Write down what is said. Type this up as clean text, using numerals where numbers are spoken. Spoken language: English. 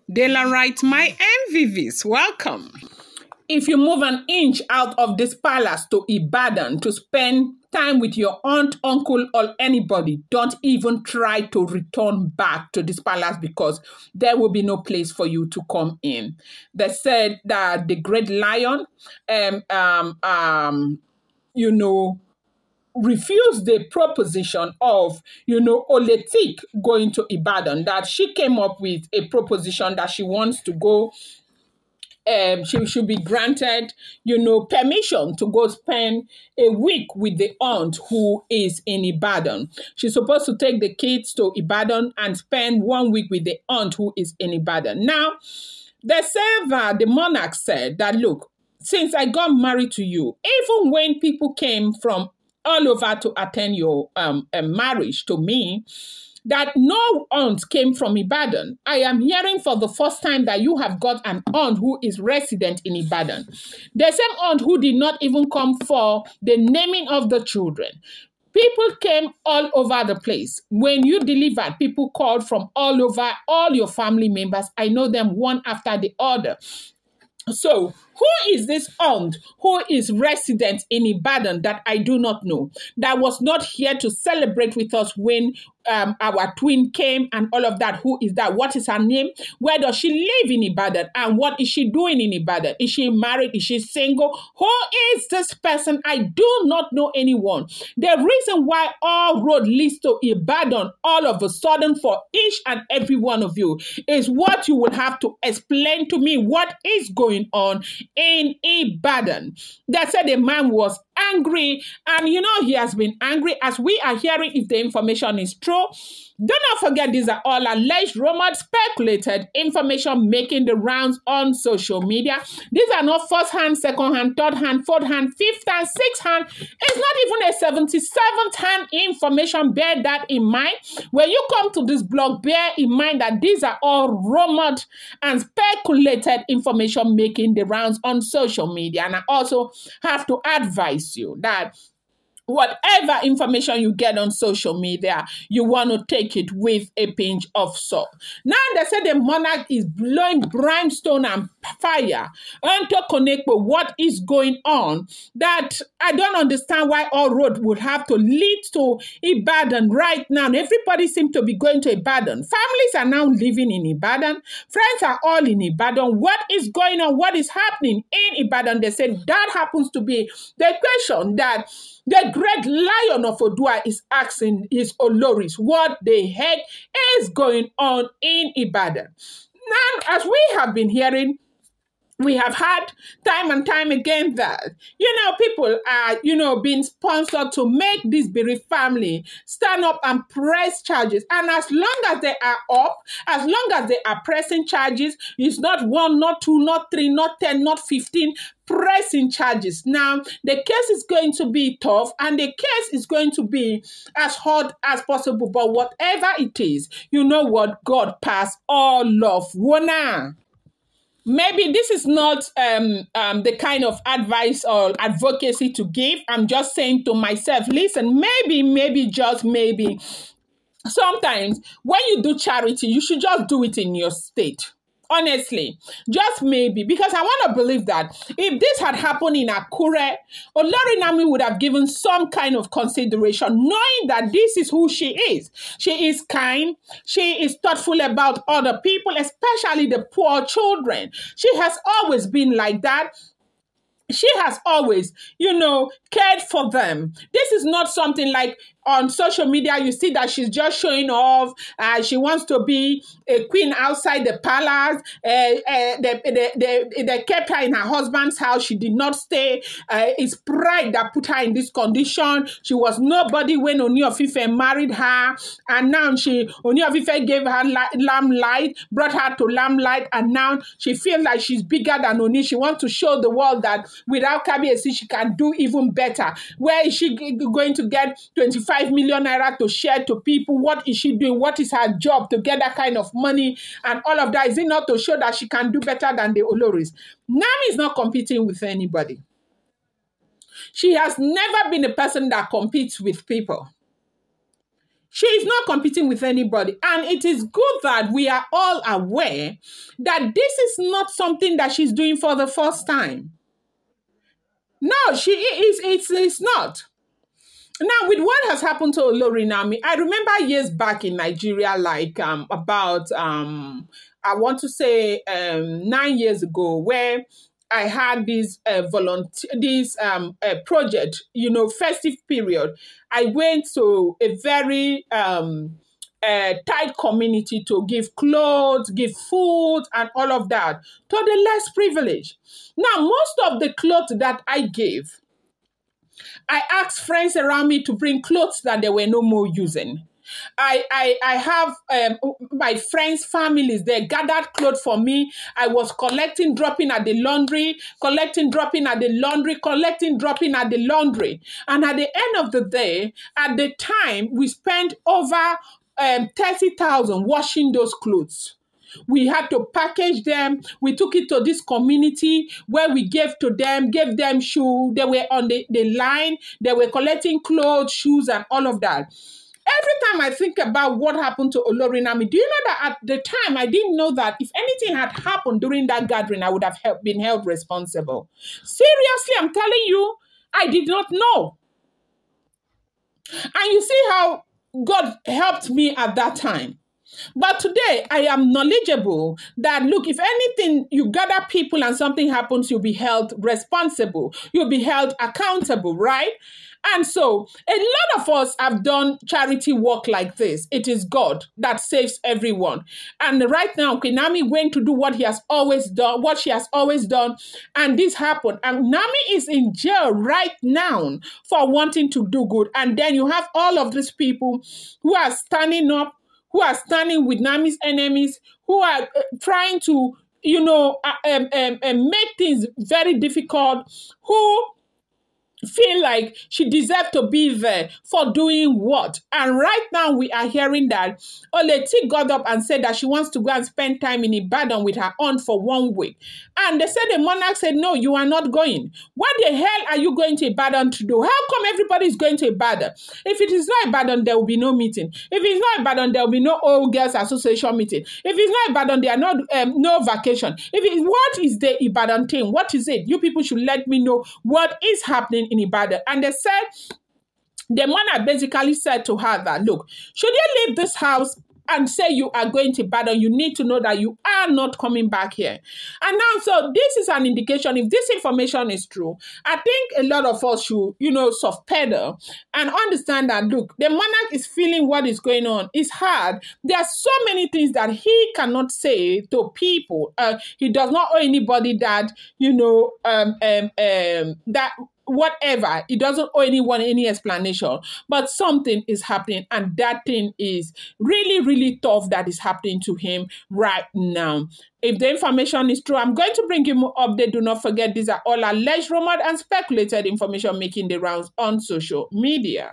Daylight, my MVVs, welcome. If you move an inch out of this palace to Ibadan to spend time with your aunt, uncle, or anybody, don't even try to return back to this palace because there will be no place for you to come in. They said that the great lion, refused the proposition of, Oletik going to Ibadan, that she came up with a proposition that she wants to go. She should be granted, permission to go spend a week with the aunt who is in Ibadan. She's supposed to take the kids to Ibadan and spend 1 week with the aunt who is in Ibadan. Now, the monarch said that, look, since I got married to you, even when people came from all over to attend your marriage to me, that no aunt came from Ibadan. I am hearing for the first time that you have got an aunt who is resident in Ibadan. The same aunt who did not even come for the naming of the children. People came all over the place. When you delivered, people called from all over, all your family members. I know them one after the other. So, who is this aunt who is resident in Ibadan that I do not know, that was not here to celebrate with us when our twin came and all of that? Who is that? What is her name? Where does she live in Ibadan? And what is she doing in Ibadan? Is she married? Is she single? Who is this person? I do not know anyone. The reason why all road leads to Ibadan all of a sudden for each and every one of you is what you will have to explain to me what is going on in Ibadan. They said the man was angry, and he has been angry as we are hearing. If the information is true, do not forget these are all alleged, rumored, speculated information making the rounds on social media. These are not first hand, second hand, third hand, fourth hand, fifth hand, sixth hand. It's not even a 77th hand information. Bear that in mind. When you come to this blog, bear in mind that these are all rumored and speculated information making the rounds on social media. And I also have to advise you that whatever information you get on social media, you want to take it with a pinch of salt. Now they say the monarch is blowing brimstone and fire to connect with what is going on, that I don't understand why all road would have to lead to Ibadan right now. Everybody seems to be going to Ibadan. Families are now living in Ibadan. Friends are all in Ibadan. What is going on? What is happening in Ibadan? They said that happens to be the question that the great lion of Odua is asking his Oloris what the heck is going on in Ibadan. Now, as we have been hearing, we have had time and time again that, people are, being sponsored to make this bereaved family stand up and press charges. And as long as they are up, as long as they are pressing charges, it's not 1, not 2, not 3, not 10, not 15, pressing charges. Now, the case is going to be tough and the case is going to be as hard as possible. But whatever it is, you know what? God pass all love. Wona. Maybe this is not the kind of advice or advocacy to give. I'm just saying to myself, listen, maybe, just maybe, sometimes when you do charity, you should just do it in your state. Honestly, just maybe, because I want to believe that if this had happened in Akure, Naomi would have given some kind of consideration, knowing that this is who she is. She is kind. She is thoughtful about other people, especially the poor children. She has always been like that. She has always, cared for them. This is not something like on social media, you see that she's just showing off. She wants to be a queen outside the palace. They kept her in her husband's house. She did not stay. It's pride that put her in this condition. She was nobody when Ooni of Ife married her. And now Ooni of Ife gave her limelight, brought her to limelight. And now she feels like she's bigger than Ooni. She wants to show the world that without Kabiyesi, she can do even better. Where is she going to get 25 million naira to share to people? What is she doing? What is her job to get that kind of money and all of that? Is it not to show that she can do better than the Oloris? Naomi is not competing with anybody. She has never been a person that competes with people. She is not competing with anybody. And it is good that we are all aware that this is not something that she's doing for the first time. No, it's not. Now, with what has happened to Olori Naomi, I remember years back in Nigeria, like about I want to say 9 years ago, where I had this project, festive period. I went to a very tight community to give clothes, give food, and all of that to the less privileged. Now, most of the clothes that I gave, I asked friends around me to bring clothes that they were no more using. I have my friends' families, they gathered clothes for me. I was collecting, dropping at the laundry, collecting, dropping at the laundry, collecting, dropping at the laundry. And at the end of the day, at the time, we spent over 30,000 washing those clothes. We had to package them. We took it to this community where we gave them shoes. They were on the line. They were collecting clothes, shoes, and all of that. Every time I think about what happened to Olori Naomi, do you know that at the time, I didn't know that if anything had happened during that gathering, I would have been held responsible. Seriously, I'm telling you, I did not know. And you see how God helped me at that time. But today, I am knowledgeable that, look, if anything, you gather people and something happens, you'll be held responsible. You'll be held accountable, right? And so a lot of us have done charity work like this. It is God that saves everyone. And right now, Queen Naomi went to do what she has always done. And this happened. And Naomi is in jail right now for wanting to do good. And then you have all of these people who are standing up, who are standing with Naomi's enemies, who are trying to, make things very difficult, who feel like she deserved to be there for doing what? And right now we are hearing that Oleti got up and said that she wants to go and spend time in Ibadan with her aunt for 1 week. And they said the monarch said, no, you are not going. What the hell are you going to Ibadan to do? How come everybody is going to Ibadan? If it is not Ibadan, there will be no meeting. If it's not Ibadan, there will be no old girls association meeting. If it's not Ibadan, there are not no vacation. What is the Ibadan thing? What is it? You people should let me know what is happening in Ibadan. And they said, the monarch basically said to her that, look, should you leave this house and say you are going to Ibadan, you need to know that you are not coming back here. And now, so this is an indication, if this information is true, I think a lot of us should, soft pedal and understand that, look, the monarch is feeling what is going on. It's hard. There are so many things that he cannot say to people. He does not owe anybody that, that whatever. It doesn't owe anyone any explanation, but something is happening, and that thing is really, really tough that is happening to him right now. If the information is true, I'm going to bring you more update. Do not forget, these are all alleged, rumored, and speculated information making the rounds on social media.